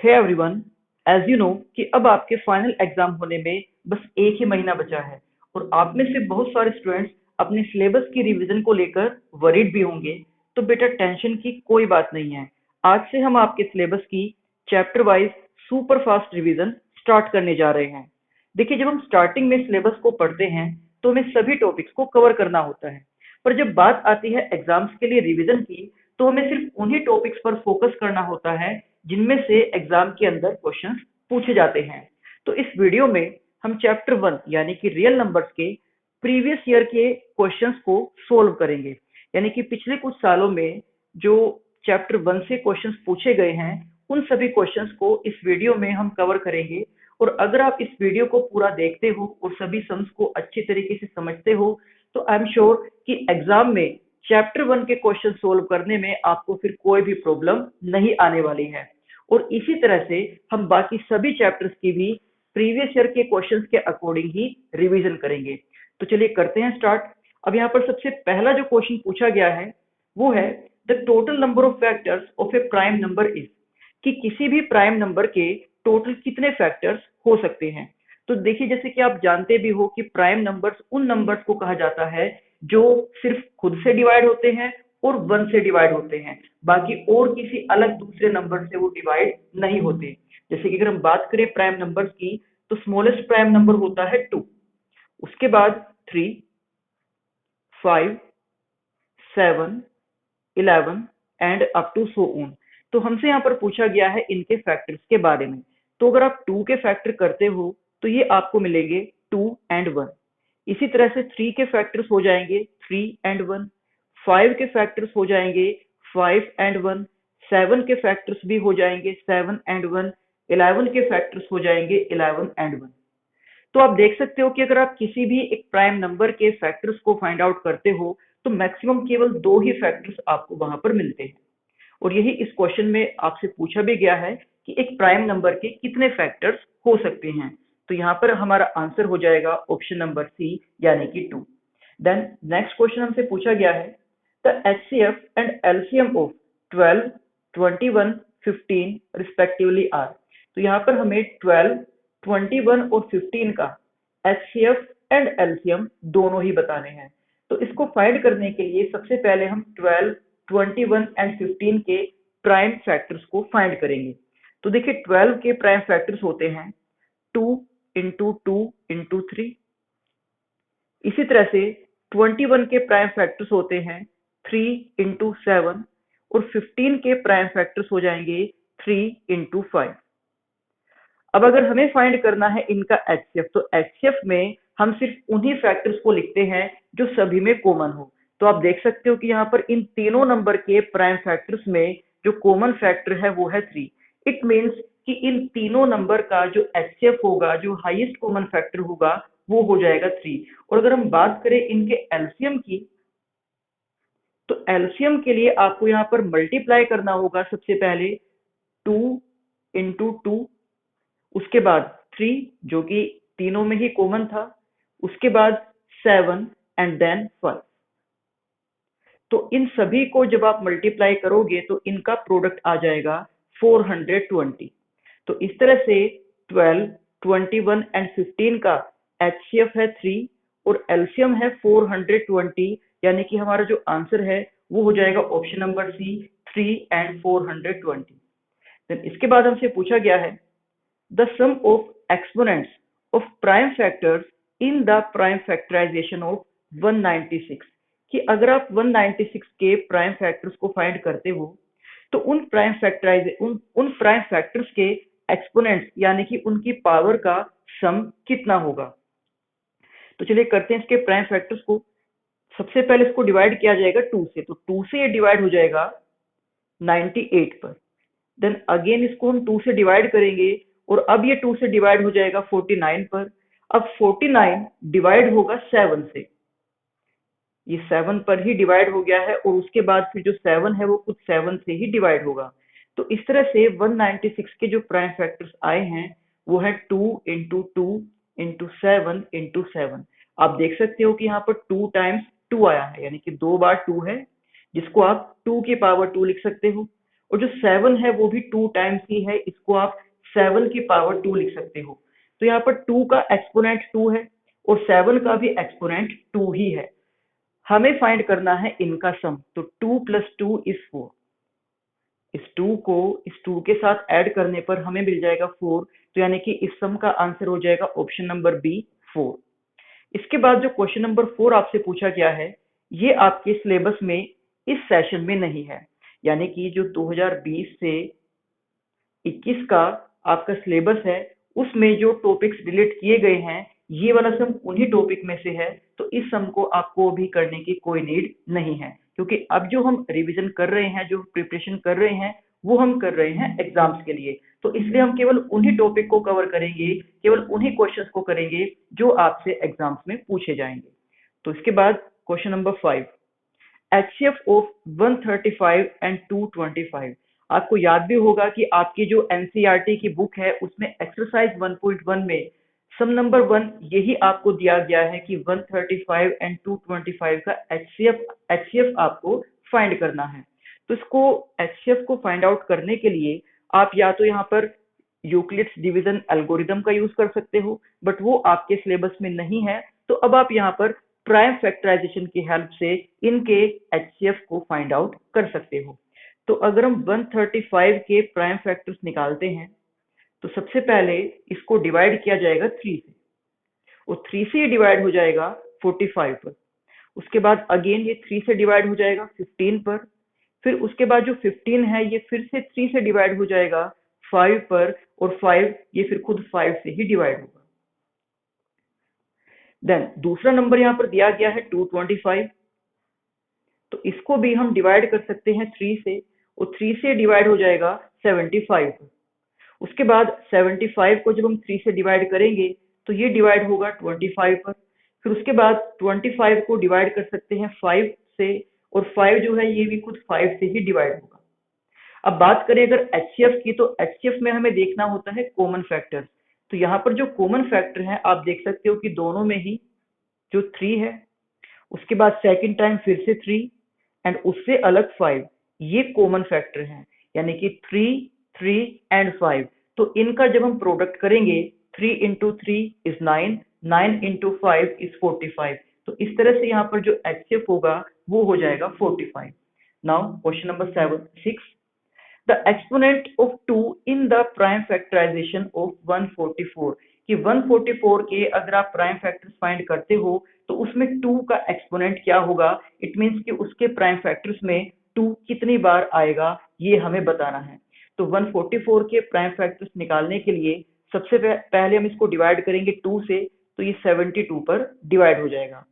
Hey everyone, as you know कि अब आपके फाइनल एग्जाम होने में बस एक ही महीना बचा है और आप में से बहुत सारे स्टूडेंट्स अपने सिलेबस की रिवीजन को लेकर वरीड भी होंगे। तो बेटा टेंशन की कोई बात नहीं है। आज से हम आपके सिलेबस की chapter wise super fast revision start करने जा रहे हैं। देखिए, जब हम स्टार्टिंग में सिलेबस को पढ़ते हैं तो हमें सभी टॉपिक्स को कवर करना होता है, पर जब बात आती है एग्जाम्स के लिए रिवीजन की तो हमें सिर्फ उन्हीं टॉपिक्स पर फोकस करना होता है जिनमें से एग्जाम के अंदर क्वेश्चंस पूछे जाते हैं। तो इस वीडियो में हम चैप्टर 1 यानी कि रियल नंबर्स के प्रीवियस ईयर के क्वेश्चंस को सोल्व करेंगे। यानी कि पिछले कुछ सालों में जो चैप्टर 1 से क्वेश्चंस पूछे गए हैं उन सभी क्वेश्चंस को इस वीडियो में हम कवर करेंगे। और अगर आप इस वीडियो को पूरा देखते हो और सभी सम्स को अच्छी तरीके से समझते हो तो आई एम श्योर कि एग्जाम में चैप्टर 1 के क्वेश्चन सोल्व करने में आपको फिर कोई भी प्रॉब्लम नहीं आने वाली है। और इसी तरह से हम बाकी सभी चैप्टर्स की भी प्रीवियस ईयर के क्वेश्चंस के अकॉर्डिंग ही रिवीजन करेंगे। तो चलिए करते हैं स्टार्ट। अब यहाँ पर सबसे पहला जो क्वेश्चन पूछा गया है वो है the total number of factors of A prime number is, कि किसी भी प्राइम नंबर के टोटल कितने फैक्टर्स हो सकते हैं। तो देखिए, जैसे कि आप जानते भी हो कि प्राइम नंबर्स उन नंबर्स को कहा जाता है जो सिर्फ खुद से डिवाइड होते हैं और 1 से डिवाइड होते हैं, बाकी और किसी अलग दूसरे नंबर से वो डिवाइड नहीं होते। जैसे कि अगर हम बात करें प्राइम नंबर्स की तो स्मॉलेस्ट प्राइम नंबर होता है 2, उसके बाद 3, 5, 7, 11 and up to so on. तो हमसे यहाँ पर पूछा गया है इनके फैक्टर्स के बारे में। तो अगर आप 2 के फैक्टर करते हो तो ये आपको मिलेंगे 2 एंड 1। इसी तरह से 3 के फैक्टर्स हो जाएंगे 3 एंड 1, 5 के फैक्टर्स हो जाएंगे 5 एंड 1, 7 के फैक्टर्स भी हो जाएंगे 7 एंड 1, 11 के फैक्टर्स हो जाएंगे 11 एंड 1। तो आप देख सकते हो कि अगर आप किसी भी एक प्राइम नंबर के फैक्टर्स को फाइंड आउट करते हो तो मैक्सिमम केवल 2 ही फैक्टर्स आपको वहां पर मिलते हैं। और यही इस क्वेश्चन में आपसे पूछा भी गया है कि एक प्राइम नंबर के कितने फैक्टर्स हो सकते हैं। तो यहाँ पर हमारा आंसर हो जाएगा ऑप्शन नंबर सी यानी कि 2। देन नेक्स्ट क्वेश्चन हमसे पूछा गया है the HCF and LCM of 12, 21, 15 respectively are. तो यहाँ पर हमें 12, 21 और 15 का एचसीएफ एंड एलसीएम दोनों ही बताने हैं। तो इसको फाइंड करने के लिए सबसे पहले हम 12, 21 एंड 15 के प्राइम फैक्टर्स को फाइंड करेंगे। तो देखिए, 12 के प्राइम फैक्टर्स होते हैं 2 इंटू 2 इंटू 3। इसी तरह से 21 के प्राइम फैक्टर्स होते हैं 3 इंटू 7 और 15 के प्राइम फैक्टर्स हो जाएंगे 3 इंटू 5। अब अगर हमें फाइंड करना है इनका एचसीएफ तो एचसीएफ में हम सिर्फ उन्हीं फैक्टर्स को लिखते हैं जो सभी में कॉमन हो। तो आप देख सकते हो कि यहाँ पर इन तीनों नंबर के प्राइम फैक्टर्स में जो कॉमन फैक्टर है वो है 3। इट मीन्स कि इन तीनों नंबर का जो एचसीएफ होगा, जो हाईएस्ट कॉमन फैक्टर होगा, वो हो जाएगा 3। और अगर हम बात करें इनके एलसीएम की तो एलसीएम के लिए आपको यहाँ पर मल्टीप्लाई करना होगा सबसे पहले 2 इंटू 2, उसके बाद 3 जो कि तीनों में ही कॉमन था, उसके बाद 7 एंड देन 5। तो इन सभी को जब आप मल्टीप्लाई करोगे तो इनका प्रोडक्ट आ जाएगा 420। तो इस तरह से 12, 21 एंड 15 का एचसीएफ है 3 और एलसीएम है 420, यानी कि हमारा जो आंसर है वो हो जाएगा option number C 3 and 420। Then इसके बाद हमसे पूछा गया है the sum of exponents of prime factors in the prime factorization of 196, कि अगर आप 196 के प्राइम फैक्टर्स को फाइंड करते हो तो उन प्राइम फैक्टर्स के एक्सपोनेंट्स यानी कि उनकी पावर का सम कितना होगा। तो चलिए करते हैं इसके प्राइम फैक्टर्स को। सबसे पहले इसको डिवाइड किया जाएगा 2 से, तो 2 से ये डिवाइड हो जाएगा 98 पर। देन अगेन इसको हम 2 से डिवाइड करेंगे और अब ये 2 से डिवाइड हो जाएगा 49 पर। अब 49 डिवाइड होगा 7 से, ये 7 पर ही डिवाइड हो गया है और उसके बाद फिर जो 7 है वो कुछ 7 से ही डिवाइड होगा। तो इस तरह से 196 के जो प्राइम फैक्टर्स आए हैं वो है 2 इंटू 2 इंटू 7 इंटू 7। आप देख सकते हो कि यहाँ पर 2 टाइम्स 2 आया है, यानी कि 2 बार 2 है, जिसको आप 2 की पावर 2 लिख सकते हो। और जो 7 है वो भी 2 टाइम्स ही है, इसको आप 7 की पावर 2 लिख सकते हो। तो यहाँ पर 2 का एक्सपोनेंट 2 है और 7 का भी एक्सपोनेंट 2 ही है। हमें फाइंड करना है इनका सम, तो 2 प्लस 2 इज 4। इस 2 को इस 2 के साथ ऐड करने पर हमें मिल जाएगा 4, तो यानी कि इस सम का आंसर हो जाएगा ऑप्शन नंबर बी 4। इसके बाद जो क्वेश्चन नंबर 4 आपसे पूछा गया है, ये आपके सिलेबस में इस सेशन में नहीं है, यानी कि जो 2020 से 21 का आपका सिलेबस है उसमें जो टॉपिक्स डिलीट किए गए हैं, ये वाला सम उन्हीं टॉपिक में से है, तो इस सम को आपको भी करने की कोई नीड नहीं है, क्योंकि अब जो हम रिवीजन कर रहे हैं, जो प्रिपरेशन कर रहे हैं, वो हम कर रहे हैं एग्जाम्स के लिए। तो इसलिए हम केवल उन्हीं टॉपिक को कवर करेंगे, केवल उन्हीं क्वेश्चंस को करेंगे जो आपसे एग्जाम्स में पूछे जाएंगे। तो इसके बाद question number 5, HCF of 135 and 225। आपको याद भी होगा कि आपकी जो एनसीईआरटी की बुक है उसमें एक्सरसाइज 1.1 में सम नंबर 1 यही आपको दिया गया है कि 135 एंड 225 का एचसीएफ आपको फाइंड करना है। तो इसको एचसीएफ को फाइंड आउट करने के लिए आप या तो यहाँ पर यूक्लिड्स डिवीजन एल्गोरिदम का यूज कर सकते हो, बट वो आपके सिलेबस में नहीं है। तो अब आप यहाँ पर प्राइम फैक्टराइजेशन की हेल्प से इनके एचसीएफ को फाइंड आउट कर सकते हो। तो अगर हम 135 के प्राइम फैक्टर्स निकालते हैं, तो सबसे पहले इसको डिवाइड किया जाएगा 3 से, और 3 से डिवाइड हो जाएगा 45 पर। उसके बाद अगेन ये 3 से डिवाइड हो जाएगा 15 पर। फिर उसके बाद जो 15 है ये फिर से 3 से डिवाइड हो जाएगा 5 पर, और 5 ये फिर खुद 5 से ही डिवाइड होगा। देन दूसरा नंबर यहाँ पर दिया गया है 225, तो इसको भी हम डिवाइड कर सकते हैं 3 से, और 3 से डिवाइड हो जाएगा 75 पर। उसके बाद 75 को जब हम 3 से डिवाइड करेंगे तो ये डिवाइड होगा 25 पर। फिर उसके बाद 25 को डिवाइड कर सकते हैं 5 से, और 5 जो है ये भी खुद 5 से ही डिवाइड होगा। अब बात करें अगर एचसीएफ की, तो एचसीएफ में हमें देखना होता है कॉमन फैक्टर। तो यहाँ पर जो कॉमन फैक्टर है आप देख सकते हो कि दोनों में ही जो 3 है, उसके बाद सेकंड टाइम फिर से 3 एंड उससे अलग 5, ये कॉमन फैक्टर हैं, यानी कि 3, 3 एंड 5। तो इनका जब हम प्रोडक्ट करेंगे 3 इंटू 3 इज 9, 9 इंटू 5 इज 45। तो इस तरह से यहाँ पर जो एचसीएफ होगा वो हो जाएगा 45। Now question number 6, the exponent of 2 in the prime factorization of 144, कि 144 के अगर आप प्राइम फैक्टर्स फाइंड करते हो तो उसमें 2 का एक्सपोनेंट क्या होगा, इट मींस कि उसके प्राइम फैक्टर्स में 2 कितनी बार आएगा, ये हमें बताना है। तो 144 के प्राइम फैक्टर्स निकालने के लिए सबसे पहले हम इसको डिवाइड करेंगे 2 से, तो ये 72 पर डिवाइड हो जाएगा।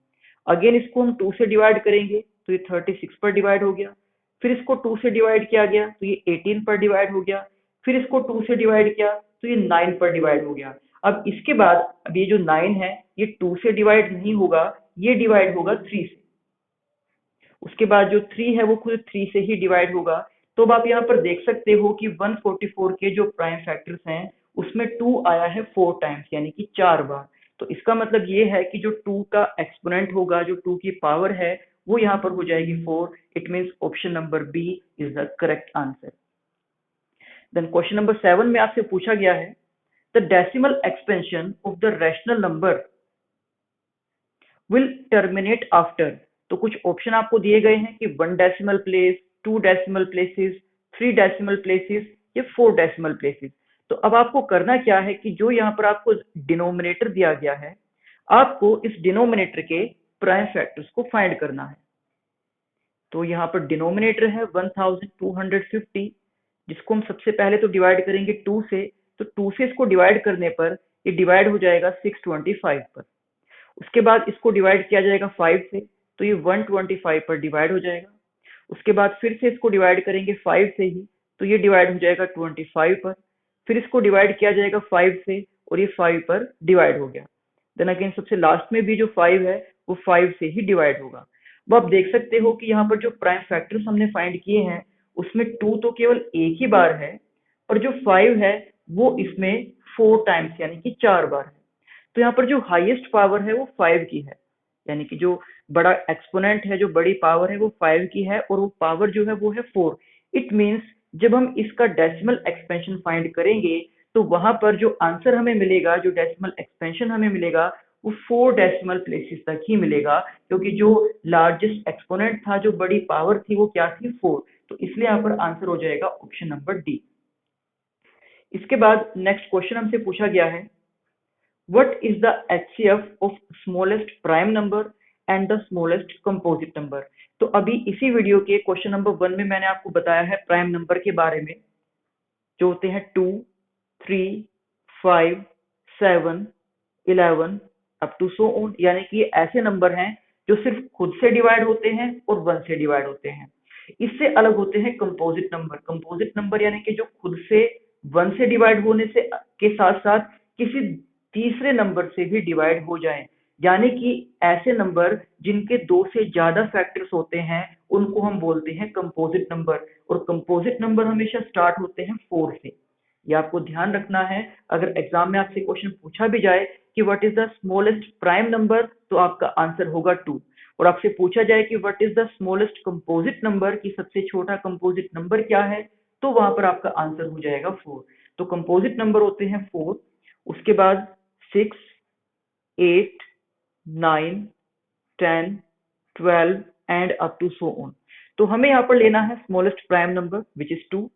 अगेन इसको हम 2 से डिवाइड करेंगे तो ये 36 पर डिवाइड हो गया। फिर इसको 2 से डिवाइड किया गया तो ये 18 पर डिवाइड हो गया। फिर इसको 2 से डिवाइड किया तो ये 9 पर डिवाइड हो गया। अब इसके बाद अब ये जो 9 है ये 2 से डिवाइड नहीं होगा, ये डिवाइड होगा 3 से। उसके बाद जो 3 है वो खुद 3 से ही डिवाइड होगा। तो अब आप यहाँ पर देख सकते हो कि 144 के जो प्राइम फैक्टर्स हैं उसमें 2 आया है 4 टाइम्स, यानी कि 4 बार। तो इसका मतलब ये है कि जो 2 का एक्सपोनेंट होगा, जो 2 की पावर है, वो यहाँ पर हो जाएगी 4। It means option number B is the correct answer. Then question number 7 में आपसे पूछा गया है the decimal expansion of the rational number will terminate after. तो कुछ ऑप्शन आपको दिए गए हैं कि 1 decimal place, 2 decimal places, 3 decimal places या 4 डेसिमल प्लेसेस। तो अब आपको करना क्या है कि जो यहाँ पर आपको डिनोमिनेटर दिया गया है, आपको इस डिनोमिनेटर के प्राइम फैक्टर्स को फाइंड करना है। तो यहाँ पर डिनोमिनेटर है 1250, जिसको हम सबसे पहले तो डिवाइड करेंगे 2 से, तो 2 से इसको डिवाइड करने पर ये डिवाइड हो जाएगा 625 पर। उसके बाद इसको डिवाइड किया जाएगा 5 से, तो ये 125 पर डिवाइड हो जाएगा। उसके बाद फिर से इसको डिवाइड करेंगे 5 से ही, तो ये डिवाइड हो जाएगा 25 पर। फिर इसको डिवाइड किया जाएगा 5 से, और ये 5 पर डिवाइड हो गया। देन अगेन सबसे लास्ट में भी जो 5 है वो 5 से ही डिवाइड होगा। अब आप देख सकते हो कि यहाँ पर जो प्राइम फैक्टर्स हमने फाइंड किए हैं उसमें 2 तो केवल एक ही बार है, और जो 5 है वो इसमें 4 टाइम्स यानी कि 4 बार है। तो यहाँ पर जो हाईएस्ट पावर है वो 5 की है, यानी कि जो बड़ा एक्सपोनेंट है, जो बड़ी पावर है वो 5 की है, और वो पावर जो है वो है 4। इट मीन्स जब हम इसका डेसिमल एक्सपेंशन फाइंड करेंगे तो वहां पर जो आंसर हमें मिलेगा, जो डेसिमल एक्सपेंशन हमें मिलेगा, वो 4 डेसिमल प्लेसेस तक ही मिलेगा, क्योंकि जो लार्जेस्ट एक्सपोनेंट था, जो बड़ी पावर थी, वो क्या थी? 4। तो इसलिए यहाँ पर आंसर हो जाएगा ऑप्शन नंबर डी। इसके बाद नेक्स्ट क्वेश्चन हमसे पूछा गया है, what is the HCF of smallest prime number and the smallest composite number। तो अभी इसी वीडियो के क्वेश्चन नंबर 1 में मैंने आपको बताया है प्राइम नंबर के बारे में, जो होते हैं 2, 3, 5, 7, 11 अप टू सो ऑन, यानी कि ये ऐसे नंबर हैं जो सिर्फ खुद से डिवाइड होते हैं और 1 से डिवाइड होते हैं। इससे अलग होते हैं कंपोजिट नंबर। कंपोजिट नंबर यानी कि जो खुद से 1 से डिवाइड होने से के साथ साथ किसी तीसरे नंबर से भी डिवाइड हो जाएं, यानी कि ऐसे नंबर जिनके 2 से ज्यादा फैक्टर्स होते हैं उनको हम बोलते हैं कंपोजिट नंबर। और कंपोजिट नंबर हमेशा स्टार्ट होते हैं 4 से। ये आपको ध्यान रखना है। अगर एग्जाम में आपसे क्वेश्चन पूछा भी जाए कि what is the smallest prime number, तो आपका आंसर होगा 2। और आपसे पूछा जाए कि what is the smallest composite number, की सबसे छोटा कंपोजिट नंबर क्या है, तो वहां पर आपका आंसर हो जाएगा 4। तो कंपोजिट नंबर होते हैं 4, उसके बाद 6, 8, 9, 10, 12 and up to so on. तो हमें यहाँ पर लेना है smallest prime number which is 2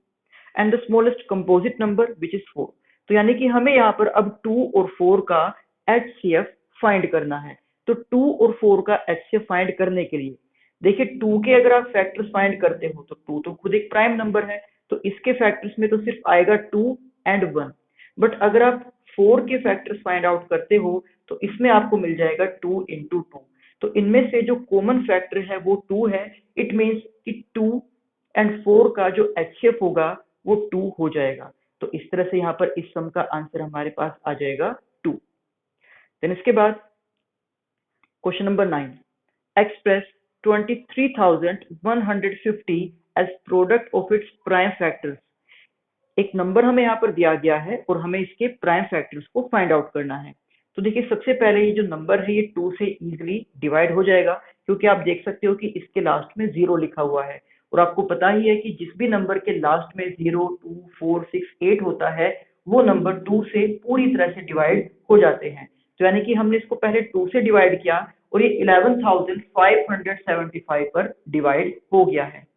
and the smallest composite number which is 4। तो यानी कि हमें यहाँ पर अब 2 और 4 का HCF फाइंड करना है। तो 2 और 4 का HCF फाइंड करने के लिए देखिए, 2 के अगर आप फैक्टर्स फाइंड करते हो तो 2 तो खुद एक प्राइम नंबर है, तो इसके फैक्टर्स में तो सिर्फ आएगा 2 एंड 1। बट अगर आप 4 के फैक्टर्स फाइंड आउट करते हो तो इसमें आपको मिल जाएगा 2 इंटू 2। तो इनमें से जो कॉमन फैक्टर है वो 2 है। इट मीन्स कि 2 एंड 4 का जो HCF होगा वो 2 हो जाएगा। तो इस तरह से यहाँ पर इस सम का आंसर हमारे पास आ जाएगा 2। देन इसके बाद question number 9, express 23,150 as product of its prime factors. एक नंबर हमें यहाँ पर दिया गया है और हमें इसके प्राइम फैक्टर्स को फाइंड आउट करना है। तो देखिए, सबसे पहले ये जो नंबर है ये 2 से इजीली डिवाइड हो जाएगा, क्योंकि आप देख सकते हो कि इसके लास्ट में 0 लिखा हुआ है। और आपको पता ही है कि जिस भी नंबर के लास्ट में 0, 2, 4, 6, 8 होता है, वो नंबर 2 से पूरी तरह से डिवाइड हो जाते हैं। तो यानी कि हमने इसको पहले 2 से डिवाइड किया और ये 11,575 पर डिवाइड हो गया है।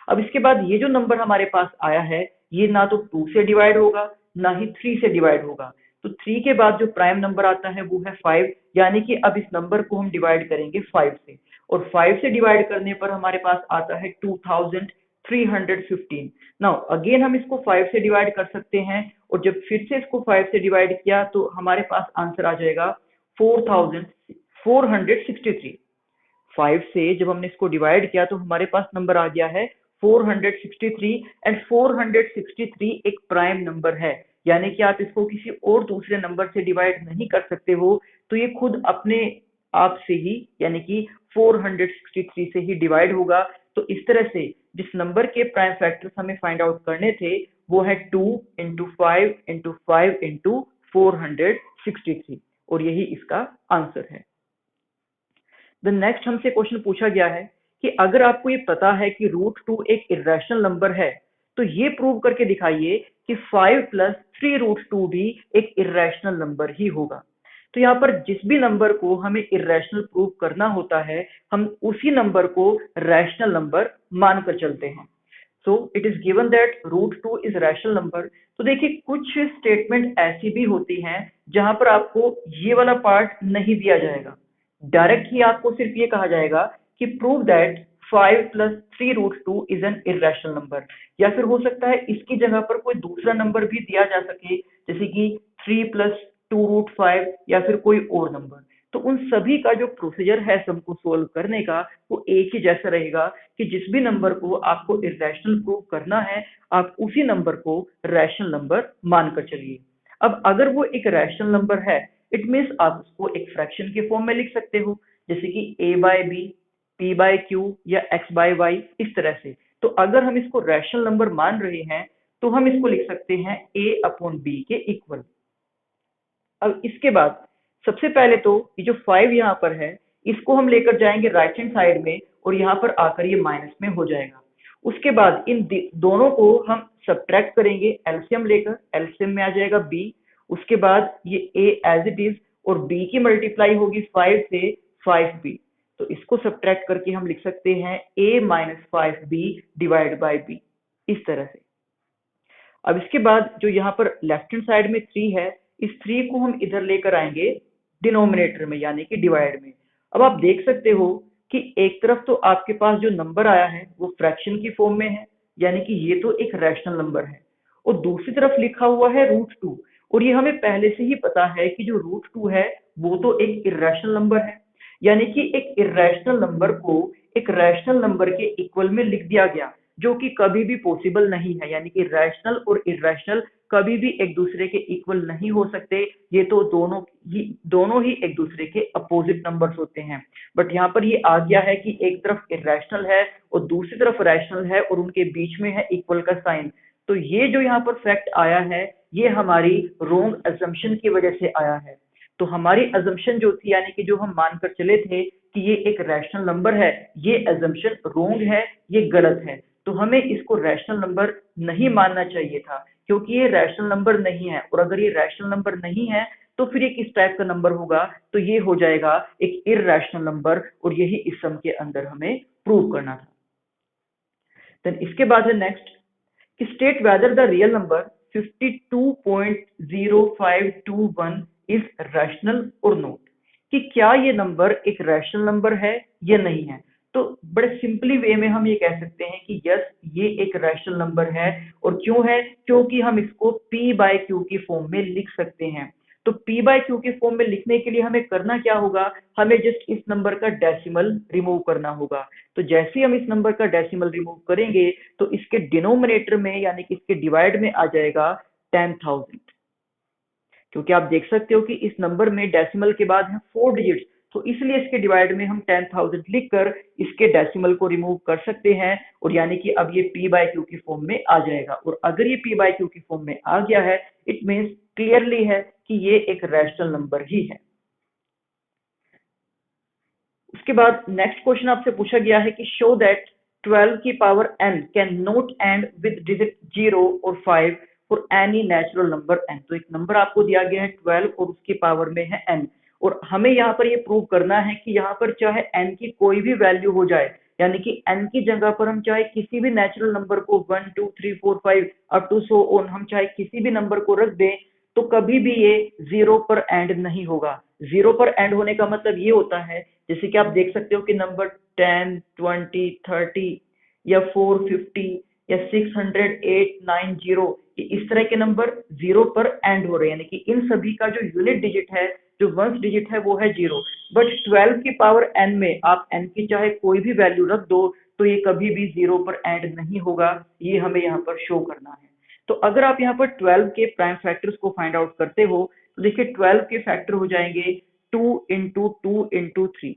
अब इसके बाद ये जो नंबर हमारे पास आया है, ये ना तो 2 से डिवाइड होगा ना ही 3 से डिवाइड होगा। तो 3 के बाद जो प्राइम नंबर आता है वो है 5, यानी कि अब इस नंबर को हम डिवाइड करेंगे 5 से। और 5 से डिवाइड करने पर हमारे पास आता है 2315। नाउ अगेन हम इसको 5 से डिवाइड कर सकते हैं, और जब फिर से इसको 5 से डिवाइड किया तो हमारे पास आंसर आ जाएगा 4463। 5 से जब हमने इसको डिवाइड किया तो हमारे पास नंबर आ गया है 463। एंड 463 एक प्राइम नंबर है, यानी कि आप इसको किसी और दूसरे नंबर से डिवाइड नहीं कर सकते हो। तो ये खुद अपने आप से ही, यानी कि 463 से ही डिवाइड होगा। तो इस तरह से जिस नंबर के प्राइम फैक्टर्स हमें फाइंड आउट करने थे वो है 2 इंटू 5 इंटू 5 इंटू 463, और यही इसका आंसर है। द नेक्स्ट हमसे क्वेश्चन पूछा गया है कि अगर आपको ये पता है कि √2 एक इरेशनल नंबर है, तो ये प्रूव करके दिखाइए कि 5 प्लस 3√2 भी एक इरेशनल नंबर ही होगा। तो यहाँ पर जिस भी नंबर को हमें इरेशनल प्रूव करना होता है, हम उसी नंबर को रैशनल नंबर मानकर चलते हैं। So it is given that √2 is rational number. तो देखिए, कुछ स्टेटमेंट ऐसी भी होती हैं जहां पर आपको ये वाला पार्ट नहीं दिया जाएगा, डायरेक्ट ही आपको सिर्फ ये कहा जाएगा कि prove that 5 plus 3√2 is an irrational number. या फिर हो सकता है इसकी जगह पर कोई दूसरा नंबर भी दिया जा सके, जैसे कि 3 प्लस 2√5 या फिर कोई और नंबर। तो उन सभी का जो प्रोसीजर है सम को सोल्व करने का, वो एक ही जैसा रहेगा कि जिस भी नंबर को आपको इरेशनल प्रूव करना है, आप उसी नंबर को रैशनल नंबर मानकर चलिए। अब अगर वो एक रैशनल नंबर है, इट मीन्स आप उसको एक फ्रैक्शन के फॉर्म में लिख सकते हो, जैसे कि a/b, p/q या x/y, इस तरह से। तो अगर हम इसको रैशनल नंबर मान रहे हैं तो हम इसको लिख सकते हैं a/b के इक्वल। अब इसके बाद सबसे पहले तो ये जो 5 यहाँ पर है, इसको हम लेकर जाएंगे राइट हैंड साइड में, और यहाँ पर आकर ये माइनस में हो जाएगा। उसके बाद इन दोनों को हम सब्ट्रैक्ट करेंगे एलसीएम लेकर, एलसीएम में आ जाएगा b। उसके बाद ये a एज इट इज और b की मल्टीप्लाई होगी 5 से 5b। तो इसको सब्ट्रैक्ट करके हम लिख सकते हैं a minus 5b divide by b, इस तरह से। अब इसके बाद जो यहाँ पर लेफ्ट हैंड साइड में 3 है, इस 3 को हम इधर लेकर आएंगे डिनोमिनेटर में यानी कि डिवाइड में। अब आप देख सकते हो कि एक तरफ तो आपके पास जो नंबर आया है वो फ्रैक्शन की फॉर्म में है, यानी कि ये तो एक रैशनल नंबर है, और दूसरी तरफ लिखा हुआ है √2, और ये हमें पहले से ही पता है कि जो √2 है वो तो एक इर्रेशनल नंबर है, यानी कि एक इर्रेशनल नंबर को एक रैशनल नंबर के इक्वल में लिख दिया गया, जो कि कभी भी पॉसिबल नहीं है, यानी कि रैशनल और इर्रेशनल कभी भी एक दूसरे के इक्वल नहीं हो सकते। ये तो दोनों ही एक दूसरे के अपोजिट नंबर्स होते हैं। बट यहाँ पर ये आ गया है कि एक तरफ इर्रेशनल है और दूसरी तरफ रैशनल है और उनके बीच में है इक्वल का साइन। तो ये जो यहाँ पर फैक्ट आया है ये हमारी रॉन्ग अजम्पशन की वजह से आया है। तो हमारी अजम्पशन जो थी, यानी कि जो हम मानकर चले थे कि ये एक रैशनल नंबर है, ये अजम्पशन रॉन्ग है, ये गलत है। तो हमें इसको रैशनल नंबर नहीं मानना चाहिए था, क्योंकि ये रैशनल नंबर नहीं है, और अगर ये रैशनल नंबर नहीं है तो फिर ये किस टाइप का नंबर होगा, तो ये हो जाएगा एक इररैशनल नंबर, और यही इस सम के अंदर हमें प्रूव करना था। देन इसके बाद है नेक्स्ट कि state whether the real number 52.0521 is rational और नॉट, कि क्या ये नंबर एक रैशनल नंबर है या नहीं है। तो बड़े सिंपली वे में हम ये कह सकते हैं कि यस, ये एक रैशनल नंबर है। और क्यों है? क्योंकि हम इसको p बाय क्यू की फॉर्म में लिख सकते हैं। तो p बाय क्यू की फॉर्म में लिखने के लिए हमें करना क्या होगा, हमें जस्ट इस नंबर का डेसिमल रिमूव करना होगा। तो जैसे ही हम इस नंबर का डेसिमल रिमूव करेंगे तो इसके डिनोमिनेटर में यानी कि इसके डिवाइड में आ जाएगा 10,000, क्योंकि आप देख सकते हो कि इस नंबर में डेसिमल के बाद है 4 डिजिट्स, तो इसलिए इसके डिवाइड में हम 10,000 लिखकर इसके डेसिमल को रिमूव कर सकते हैं, और यानी कि अब ये p बाय क्यू की फॉर्म में आ जाएगा। और अगर ये p बाय क्यू की फॉर्म में आ गया है, इट मीन्स क्लियरली है कि ये एक रैशनल नंबर ही है। उसके बाद नेक्स्ट क्वेश्चन आपसे पूछा गया है कि शो दैट 12 की power n can not and with digit 0 और 5 for any natural number n। तो एक नंबर आपको दिया गया है 12 और उसकी पावर में है n, और हमें यहाँ पर ये प्रूव करना है कि यहाँ पर चाहे n की कोई भी वैल्यू हो जाए, यानी कि n की जगह पर हम चाहे किसी भी नेचुरल नंबर को 1 2 3 4 5 अप टू सो ऑन हम चाहे किसी भी नंबर को रख दें, तो कभी भी ये 0 पर एंड नहीं होगा। 0 पर एंड होने का मतलब ये होता है, जैसे कि आप देख सकते हो कि नंबर 10 20 30 या 450 या 600 8 9 0, इस तरह के नंबर 0 पर एंड हो रहे हैं, यानी कि इन सभी का जो यूनिट डिजिट है, जो वंस डिजिट है, वो है 0। बट 12 की पावर n में आप n की चाहे कोई भी वैल्यू रख दो तो ये कभी भी 0 पर एंड नहीं होगा, ये हमें यहाँ पर शो करना है। तो अगर आप यहाँ पर 12 के प्राइम फैक्टर्स को फाइंड आउट करते हो तो देखिए 12 के फैक्टर हो जाएंगे 2 इंटू 2 इंटू 3,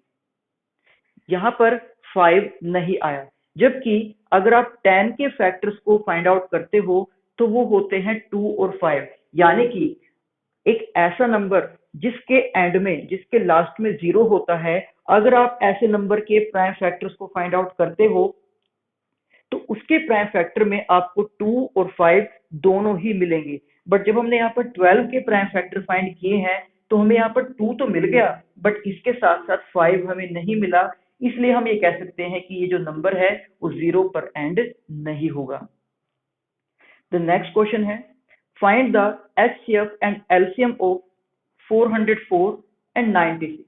यहाँ पर 5 नहीं आया। जबकि अगर आप 10 के फैक्टर्स को फाइंड आउट करते हो तो वो होते हैं 2 और 5, यानी कि एक ऐसा नंबर जिसके एंड में, जिसके लास्ट में 0 होता है, अगर आप ऐसे नंबर के प्राइम फैक्टर्स को फाइंड आउट करते हो तो उसके प्राइम फैक्टर में आपको 2 और 5 दोनों ही मिलेंगे। बट जब हमने यहाँ पर 12 के प्राइम फैक्टर फाइंड किए हैं तो हमें यहाँ पर 2 तो मिल गया, बट इसके साथ साथ 5 हमें नहीं मिला, इसलिए हम ये कह सकते हैं कि ये जो नंबर है वो 0 पर एंड नहीं होगा। द नेक्स्ट क्वेश्चन है find the HCF and LCM of 404 and 96,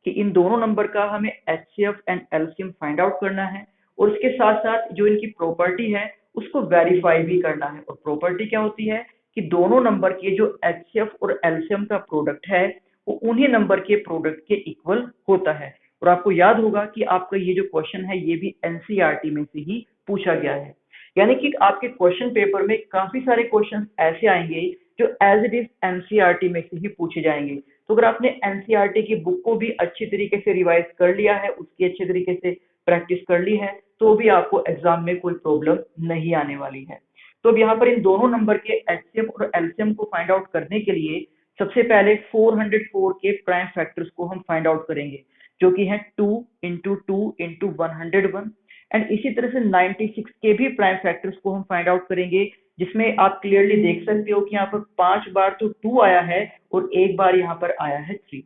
कि इन दोनों नंबर का हमें HCF and LCM find out करना है, और इसके साथ साथ जो इनकी प्रॉपर्टी है उसको वेरीफाई भी करना है। और प्रॉपर्टी क्या होती है कि दोनों नंबर के जो एचसीएफ और एलसीएम का प्रोडक्ट है वो उन्हीं नंबर के प्रोडक्ट के इक्वल होता है। और आपको याद होगा कि आपका ये जो क्वेश्चन है ये भी एनसीईआरटी में से ही पूछा गया है, यानी कि आपके क्वेश्चन पेपर में काफी सारे क्वेश्चन ऐसे आएंगे जो एज इट इज एनसीईआरटी में से ही पूछे जाएंगे। तो अगर आपने एनसीईआरटी की बुक को भी अच्छी तरीके से रिवाइज कर लिया है, उसकी अच्छे तरीके से प्रैक्टिस कर ली है, तो भी आपको एग्जाम में कोई प्रॉब्लम नहीं आने वाली है। तो अब यहाँ पर इन दोनों नंबर के एचसीएम और एलसीएम को फाइंड आउट करने के लिए सबसे पहले 404 के प्राइम फैक्टर्स को हम फाइंड आउट करेंगे, जो कि है 2 इंटू 2 इंटू 101, एंड इसी तरह से 96 के भी प्राइम फैक्टर्स को हम फाइंड आउट करेंगे, जिसमें आप क्लियरली देख सकते हो कि यहाँ पर 5 बार तो 2 आया है और 1 बार यहाँ पर आया है 3।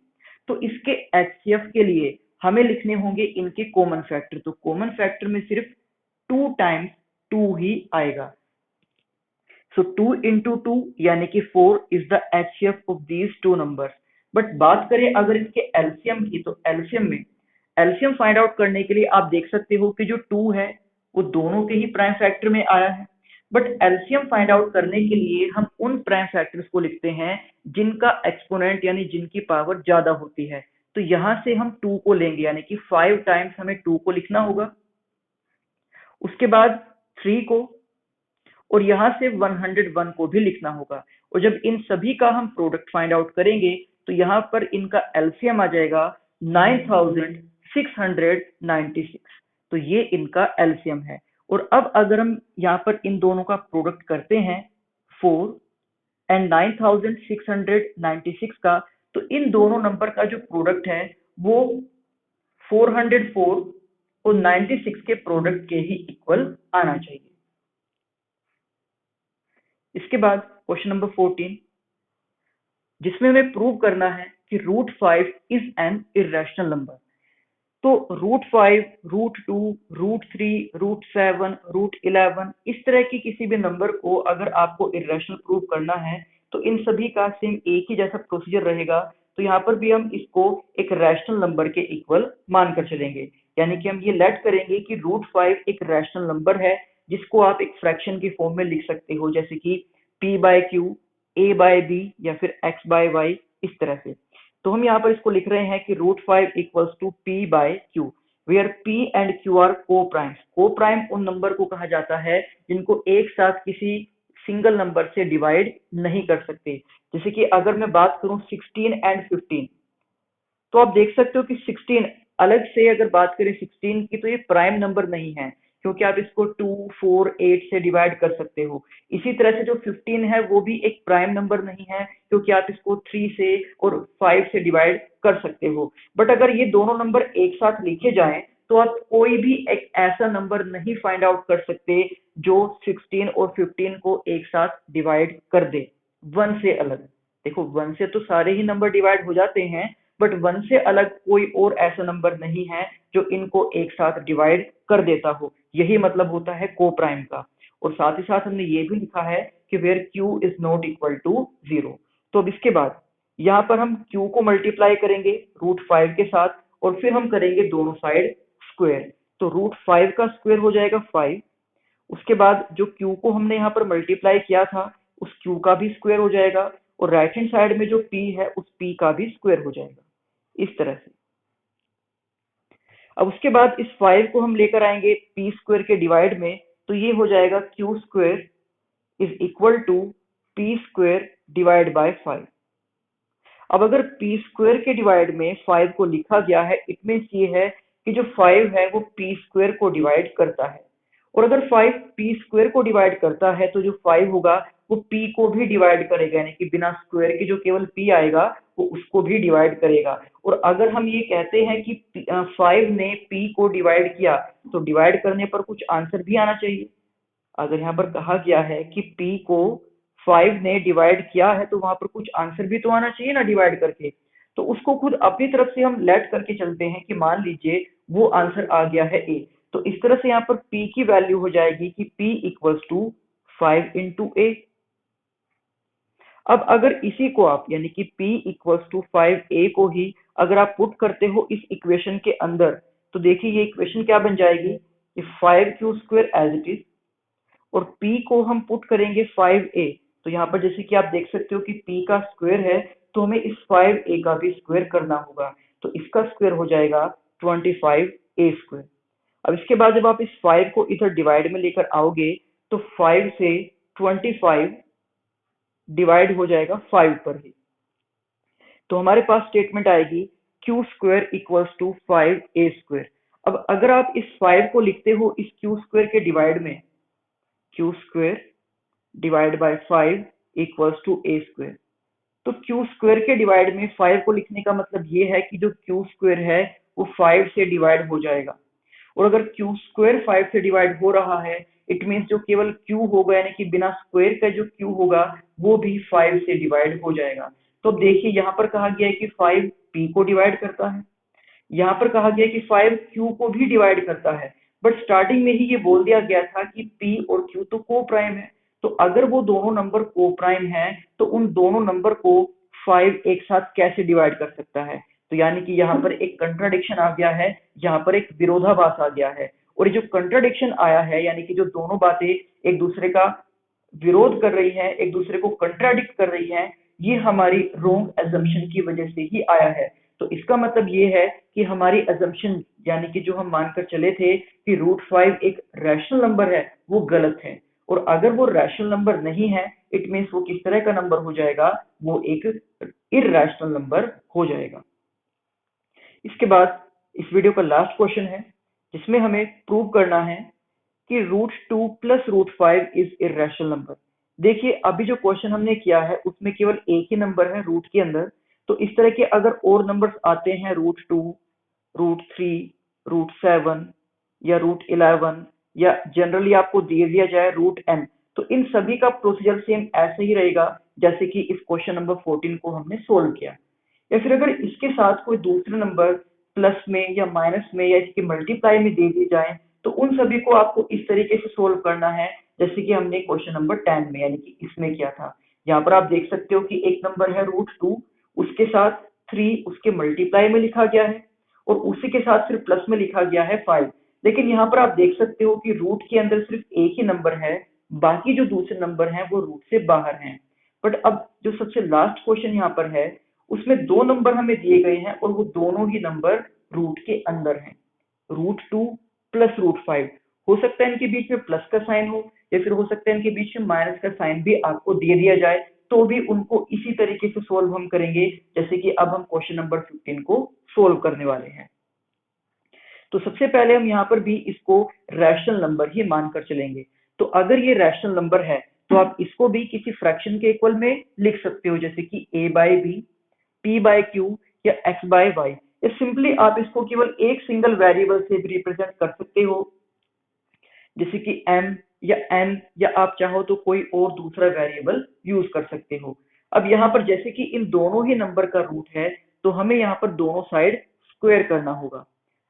तो इसके एचसीएफ के लिए हमें लिखने होंगे इनके कॉमन फैक्टर। तो कॉमन फैक्टर में सिर्फ 2 टाइम्स 2 ही आएगा। सो 2 into 2 यानी कि 4 is the HCF of these two numbers. But बात करें अगर इसके एलसीएम की, तो एलसीएम फाइंड आउट करने के लिए आप देख सकते हो कि जो 2 है वो दोनों के ही प्राइम फैक्टर में आया है। बट एलसीएम फाइंड आउट करने के लिए हम उन प्राइम फैक्टर्स को लिखते हैं जिनका एक्सपोनेंट यानी जिनकी पावर ज्यादा होती है। तो यहां से हम 2 को लेंगे, यानी कि 5 टाइम्स हमें 2 को लिखना होगा, उसके बाद 3 को, और यहां से 101 को भी लिखना होगा। और जब इन सभी का हम प्रोडक्ट फाइंड आउट करेंगे तो यहाँ पर इनका एलसीएम आ जाएगा 9696। तो ये इनका एलसीएम है। और अब अगर हम यहाँ पर इन दोनों का प्रोडक्ट करते हैं 4 एंड 9696 का, तो इन दोनों नंबर का जो प्रोडक्ट है वो 404 और 96 के प्रोडक्ट के ही इक्वल आना चाहिए। इसके बाद क्वेश्चन नंबर 14, जिसमें हमें प्रूव करना है कि √5 इज एन इरेशनल नंबर। तो √5, √2, √3, √7, √11 इस तरह की किसी भी नंबर को अगर आपको इरेशनल प्रूव करना है तो इन सभी का सेम एक ही जैसा प्रोसीजर रहेगा। तो यहाँ पर भी हम इसको एक रैशनल नंबर के इक्वल मानकर चलेंगे, यानी कि हम ये लेट करेंगे कि √5 एक रैशनल नंबर है जिसको आप एक फ्रैक्शन की फॉर्म में लिख सकते हो, जैसे कि p/q, a/b या फिर x/y, इस तरह से। तो हम यहाँ पर इसको लिख रहे हैं कि √5 equals to p/q, where p and q are coprimes. Coprime उन नंबर को कहा जाता है जिनको एक साथ किसी सिंगल नंबर से डिवाइड नहीं कर सकते। जैसे कि अगर मैं बात करूं 16 एंड 15, तो आप देख सकते हो कि 16 अलग से अगर बात करें 16 की, तो ये प्राइम नंबर नहीं है, क्योंकि आप इसको 2, 4, 8 से डिवाइड कर सकते हो। इसी तरह से जो 15 है वो भी एक प्राइम नंबर नहीं है, क्योंकि आप इसको 3 से और 5 से डिवाइड कर सकते हो। बट अगर ये दोनों नंबर एक साथ लिखे जाएं तो आप कोई भी एक ऐसा नंबर नहीं फाइंड आउट कर सकते जो 16 और 15 को एक साथ डिवाइड कर दे 1 से अलग। देखो 1 से तो सारे ही नंबर डिवाइड हो जाते हैं, बट 1 से अलग कोई और ऐसा नंबर नहीं है जो इनको एक साथ डिवाइड कर देता हो। यही मतलब होता है को प्राइम का। और साथ ही साथ हमने ये भी लिखा है कि where q is not equal to 0। तो अब इसके बाद यहाँ पर हम q को मल्टीप्लाई करेंगे √5 के साथ, और फिर हम करेंगे दोनों साइड स्क्वायर। तो √5 का स्क्वायर हो जाएगा 5, उसके बाद जो q को हमने यहाँ पर मल्टीप्लाई किया था उस q का भी स्क्वायर हो जाएगा, और राइट हैंड साइड में जो p है उस p का भी स्क्वायर हो जाएगा, इस तरह से। अब उसके बाद इस 5 को हम लेकर आएंगे p स्क्वायर के डिवाइड में, तो ये हो जाएगा q square is equal to p square divide by 5। अब अगर p स्क्वायर के डिवाइड में 5 को लिखा गया है, इट मीन्स ये है कि जो 5 है वो p स्क्वायर को डिवाइड करता है। और अगर 5 p स्क्वायर को डिवाइड करता है तो जो 5 होगा वो p को भी डिवाइड करेगा, यानी कि बिना स्क्वायर के जो केवल p आएगा वो उसको भी डिवाइड करेगा। और अगर हम ये कहते हैं कि 5 ने p को डिवाइड किया, तो डिवाइड करने पर कुछ आंसर भी आना चाहिए। अगर यहाँ पर कहा गया है कि p को 5 ने डिवाइड किया है, तो वहां पर कुछ आंसर भी तो आना चाहिए ना डिवाइड करके। तो उसको खुद अपनी तरफ से हम लेट करके चलते हैं कि मान लीजिए वो आंसर आ गया है a। तो इस तरह से यहाँ पर p की वैल्यू हो जाएगी कि p equals to 5 into a। अब अगर इसी को आप, यानी कि p इक्वल्स टू 5a को ही अगर आप पुट करते हो इस इक्वेशन के अंदर, तो देखिए ये इक्वेशन क्या बन जाएगी कि 5q square as it is, और p को हम पुट करेंगे 5a। तो यहाँ पर जैसे कि आप देख सकते हो कि p का स्क्वायर है, तो हमें इस 5a का भी स्क्वायर करना होगा। तो इसका स्क्वायर हो जाएगा 25a स्क्वायर। अब इसके बाद जब आप इस 5 को इधर डिवाइड में लेकर आओगे तो 5 से 25 डिवाइड हो जाएगा 5 पर ही। तो हमारे पास स्टेटमेंट आएगी q square equals to 5a square. अब अगर आप इस 5 को लिखते हो इस q स्क्वायर के डिवाइड में, q square divide by 5 equals to a square. तो q स्क्वायर के डिवाइड में 5 को लिखने का मतलब ये है कि जो q स्क्वायर है वो 5 से डिवाइड हो जाएगा। और अगर क्यू स्क्वायर 5 से डिवाइड हो रहा है, इट मीन्स जो केवल क्यू होगा यानी कि बिना स्क्वायर का जो क्यू होगा वो भी 5 से डिवाइड हो जाएगा। तो अब देखिए यहाँ पर कहा गया है कि 5 पी को डिवाइड करता है, यहाँ पर कहा गया कि 5 क्यू को भी डिवाइड करता है, बट स्टार्टिंग में ही ये बोल दिया गया था कि पी और क्यू तो को प्राइम है। तो अगर वो दोनों नंबर को प्राइम है तो उन दोनों नंबर को 5 एक साथ कैसे डिवाइड कर सकता है। तो यानी कि यहाँ पर एक कंट्राडिक्शन आ गया है, यहाँ पर एक विरोधाभास आ गया है। और ये जो कंट्राडिक्शन आया है यानी कि जो दोनों बातें एक दूसरे का विरोध कर रही है, एक दूसरे को कंट्राडिक्ट कर रही है, ये हमारी रोंग एजम्पशन की वजह से ही आया है। तो इसका मतलब ये है कि हमारी एजम्पशन यानी कि जो हम मानकर चले थे कि √5 एक रैशनल नंबर है वो गलत है। और अगर वो रैशनल नंबर नहीं है इट मीन्स वो किस तरह का नंबर हो जाएगा, वो एक इररेशनल नंबर हो जाएगा। इसके बाद इस वीडियो का लास्ट क्वेश्चन है जिसमें हमें प्रूव करना है कि √2 प्लस √5 इज इररेशनल नंबर। देखिए अभी जो क्वेश्चन हमने किया है उसमें केवल एक ही नंबर है रूट के अंदर, तो इस तरह के अगर और नंबर्स आते हैं √2, √3, √7 या √11 या जनरली आपको दे दिया जाए √n, तो इन सभी का प्रोसीजर सेम ऐसे ही रहेगा जैसे कि इस क्वेश्चन नंबर 14 को हमने सोल्व किया। या फिर अगर इसके साथ कोई दूसरे नंबर प्लस में या माइनस में या इसके मल्टीप्लाई में दे दी जाए तो उन सभी को आपको इस तरीके से सोल्व करना है जैसे कि हमने क्वेश्चन नंबर 10 में यानी कि इसमें किया था। यहाँ पर आप देख सकते हो कि एक नंबर है √2, उसके साथ 3 उसके मल्टीप्लाई में लिखा गया है और उसी के साथ फिर प्लस में लिखा गया है 5। लेकिन यहाँ पर आप देख सकते हो कि रूट के अंदर सिर्फ एक ही नंबर है, बाकी जो दूसरे नंबर हैं वो रूट से बाहर हैं। बट अब जो सबसे लास्ट क्वेश्चन यहाँ पर है उसमें दो नंबर हमें दिए गए हैं और वो दोनों ही नंबर रूट के अंदर हैं, √2 प्लस √5। हो सकता है इनके बीच में प्लस का साइन हो या फिर हो सकता है इनके बीच में माइनस का साइन भी आपको दे दिया जाए, तो भी उनको इसी तरीके से सोल्व हम करेंगे जैसे कि अब हम क्वेश्चन नंबर 15 को सोल्व करने वाले हैं। तो सबसे पहले हम यहाँ पर भी इसको रैशनल नंबर ही मानकर चलेंगे। तो अगर ये रैशनल नंबर है तो आप इसको भी किसी फ्रैक्शन के इक्वल में लिख सकते हो जैसे कि a/b, p/q या x/y। या सिंपली आप इसको केवल एक सिंगल वेरिएबल से भी रिप्रेजेंट कर सकते हो जैसे कि m या n, या आप चाहो तो कोई और दूसरा वेरिएबल यूज कर सकते हो। अब यहाँ पर जैसे कि इन दोनों ही नंबर का रूट है तो हमें यहाँ पर दोनों साइड स्क्वायर करना होगा।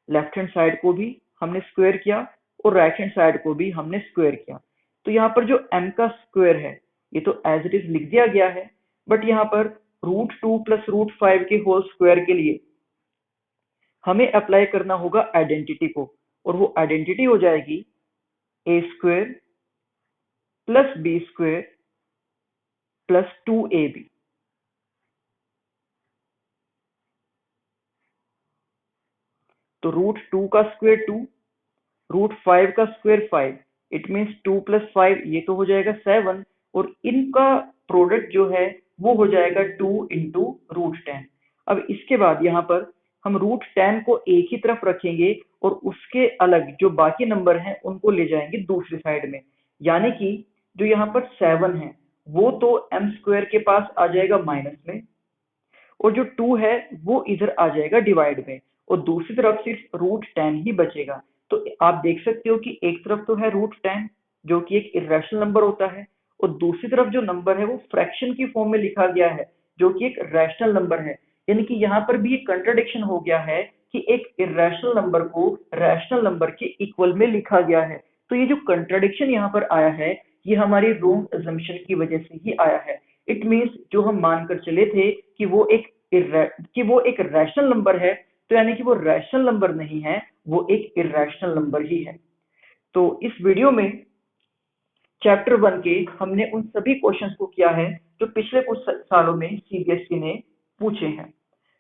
लेफ्ट हैंड साइड को भी हमने स्क्वायर किया और राइट हैंड साइड को भी हमने स्क्वायर किया। तो यहाँ पर जो m का स्क्वायर है ये तो एज इट इज लिख दिया गया है, बट यहाँ पर √2 प्लस √5 के होल स्क्वायर के लिए हमें अप्लाई करना होगा आइडेंटिटी को, और वो आइडेंटिटी हो जाएगी a² plus b² plus 2ab। तो √2 का स्क्वायर 2, √5 का स्क्वायर 5, इट मीन्स 2 प्लस 5 ये तो हो जाएगा 7, और इनका प्रोडक्ट जो है वो हो जाएगा 2 इंटू √10। अब इसके बाद यहाँ पर हम √10 को एक ही तरफ रखेंगे और उसके अलग जो बाकी नंबर हैं उनको ले जाएंगे दूसरी साइड में, यानी कि जो यहाँ पर 7 है वो तो m² के पास आ जाएगा माइनस में, और जो 2 है वो इधर आ जाएगा डिवाइड में, और दूसरी तरफ सिर्फ √10 ही बचेगा। तो आप देख सकते हो कि एक तरफ तो है √10 जो कि एक इर्रेशनल नंबर होता है, और दूसरी तरफ जो नंबर है वो फ्रैक्शन की फॉर्म में लिखा गया है जो कि एक रैशनल नंबर है। यानी कि यहाँ पर भी एक कंट्राडिक्शन हो गया है कि एक इर्रेशनल नंबर को रैशनल नंबर के इक्वल में लिखा गया है। तो ये जो कंट्राडिक्शन यहाँ पर आया है ये हमारी रोंग अजम्पशन की वजह से ही आया है। इट मीन्स जो हम मानकर चले थे कि वो एक रैशनल नंबर है, तो यानी कि वो रैशनल नंबर नहीं है, वो एक इर्रेशनल नंबर ही है। तो इस वीडियो में चैप्टर 1 के हमने उन सभी क्वेश्चंस को किया है जो पिछले कुछ सालों में सीबीएसई ने पूछे हैं।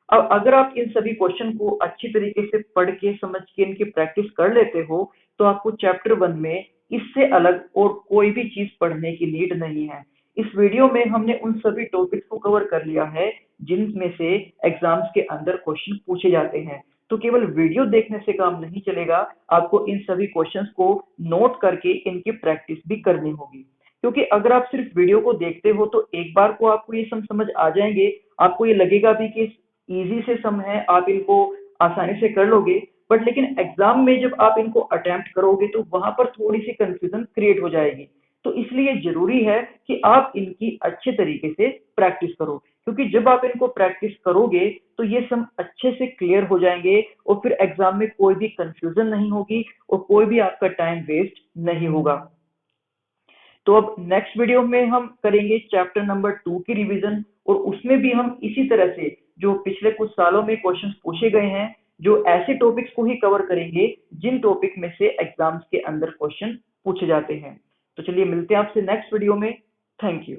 अब अगर आप इन सभी क्वेश्चन को अच्छी तरीके से पढ़ के समझ के इनकी प्रैक्टिस कर लेते हो तो आपको चैप्टर 1 में इससे अलग और कोई भी चीज पढ़ने की नीड नहीं है। इस वीडियो में हमने उन सभी टॉपिक्स को कवर कर लिया है जिनमें से एग्जाम्स के अंदर क्वेश्चन पूछे जाते हैं। तो केवल वीडियो देखने से काम नहीं चलेगा, आपको इन सभी क्वेश्चंस को नोट करके इनकी प्रैक्टिस भी करनी होगी, क्योंकि अगर आप सिर्फ वीडियो को देखते हो तो एक बार को आपको ये सम समझ आ जाएंगे, आपको ये लगेगा भी कि इजी से सम है, आप इनको आसानी से कर लोगे, बट लेकिन एग्जाम में जब आप इनको अटेम्प्ट करोगे तो वहां पर थोड़ी सी कंफ्यूजन क्रिएट हो जाएगी। तो इसलिए जरूरी है कि आप इनकी अच्छे तरीके से प्रैक्टिस करो, क्योंकि जब आप इनको प्रैक्टिस करोगे तो ये सब अच्छे से क्लियर हो जाएंगे और फिर एग्जाम में कोई भी कंफ्यूजन नहीं होगी और कोई भी आपका टाइम वेस्ट नहीं होगा। तो अब नेक्स्ट वीडियो में हम करेंगे चैप्टर नंबर 2 की रिवीजन, और उसमें भी हम इसी तरह से जो पिछले कुछ सालों में क्वेश्चंस पूछे गए हैं, जो ऐसे टॉपिक्स को ही कवर करेंगे जिन टॉपिक में से एग्जाम्स के अंदर क्वेश्चन पूछे जाते हैं। तो चलिए मिलते हैं आपसे नेक्स्ट वीडियो में। Thank you.